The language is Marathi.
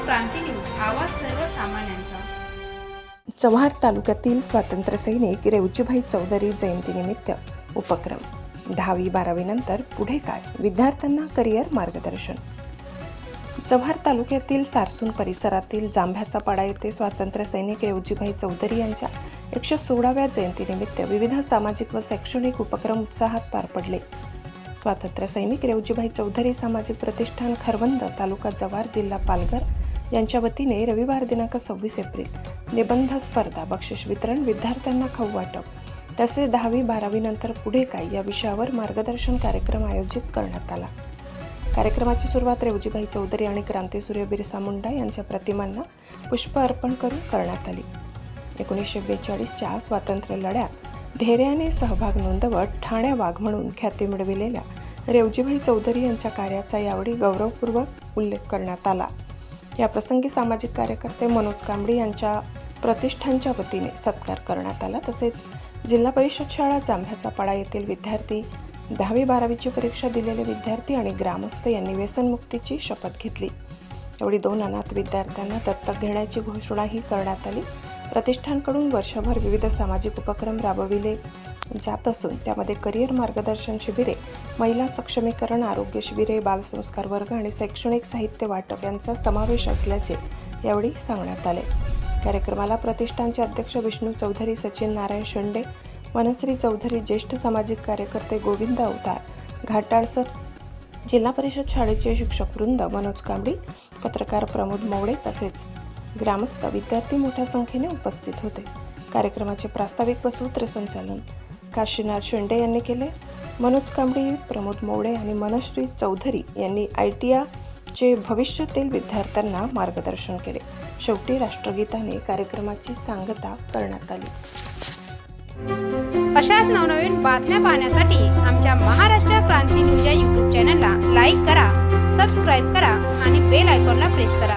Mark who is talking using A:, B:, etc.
A: क्रांती न्यूज, आवाज सर्वसामान्यांचा।
B: जव्हार तालुक्यातील स्वातंत्र्य सैनिक रेवजीभाई चौधरी जयंतीनिमित्त उपक्रम। 10वी-12वी नंतर पुढे काय? विद्यार्थ्यांना करिअर मार्गदर्शन। जव्हार तालुक्यातील सारसून परिसरातील जांभ्याचा पाडा येथे स्वातंत्र्य सैनिक रेवजीभाई चौधरी यांच्या 116व्या जयंतीनिमित्त विविध सामाजिक व शैक्षणिक उपक्रम उत्साहात पार पडले। स्वातंत्र्य सैनिक रेवजीभाई चौधरी सामाजिक प्रतिष्ठान खरवंद, तालुका जव्हार, जिल्हा पालघर यांच्या वतीने रविवार दिनांक 26 एप्रिल निबंध स्पर्धा, बक्षीस वितरण, विद्यार्थ्यांना खाऊ वाटप तसेच 10वी-12वी नंतर पुढे काय या विषयावर मार्गदर्शन कार्यक्रम आयोजित करण्यात आला। कार्यक्रमाची सुरुवात रेवजीभाई चौधरी आणि क्रांतीसूर्य बिरसा मुंडा यांच्या प्रतिमांना पुष्प अर्पण करून करण्यात आली। 1942च्या स्वातंत्र्य लढ्यात धैर्याने सहभाग नोंदवत ठाण्या वाघ म्हणून ख्याती मिळविलेल्या रेवजीभाई चौधरी यांच्या कार्याचा यावेळी गौरवपूर्वक उल्लेख करण्यात आला। या प्रसंगी सामाजिक कार्यकर्ते मनोज कांबळे यांच्या प्रतिष्ठानच्या वतीने सत्कार करण्यात आला। तसेच जिल्हा परिषद शाळा जांभ्याचा पाडा येथील विद्यार्थी, 10वी-12वीची परीक्षा दिलेले विद्यार्थी आणि ग्रामस्थ यांनी व्यसनमुक्तीची शपथ घेतली। यावेळी 2 अनाथ विद्यार्थ्यांना दत्तक घेण्याची घोषणाही करण्यात आली। प्रतिष्ठानकडून वर्षभर विविध सामाजिक उपक्रम राबविले जात असून त्यामध्ये करिअर मार्गदर्शन शिबिरे, महिला सक्षमीकरण, आरोग्य शिबिरे, बालसंस्कार वर्ग आणि शैक्षणिक साहित्य वाटप यांचा समावेश असल्याचे यावेळी सांगण्यात आले। कार्यक्रमाला प्रतिष्ठानचे अध्यक्ष विष्णू चौधरी, सचिन नारायण शेंडे, मनश्री चौधरी, ज्येष्ठ सामाजिक कार्यकर्ते गोविंद अवतार, घाटाळसर, जिल्हा परिषद शाळेचे शिक्षक वृंद, मनोज कांबळे, पत्रकार प्रमोद मोवडे तसेच ग्रामस्थ, विद्यार्थी मोठ्या संख्येने उपस्थित होते। कार्यक्रमाचे प्रास्ताविक व सूत्रसंचालन काशीनाथ शेंडे यांनी केले। मनोज कांबळे, प्रमोद मोवडे आणि मनश्री चौधरी यांनी ITIAचे भविष्यातील विद्यार्थ्यांना मार्गदर्शन केले। शेवटी राष्ट्रगीताने कार्यक्रमाची सांगता करण्यात आली।
A: अशाच नवनवीन बातम्या पाहण्यासाठी आमच्या महाराष्ट्र क्रांती न्यूज या YouTube चॅनलला लाईक करा, सबस्क्राईब करा आणि बेल आयकॉनला प्रेस करा।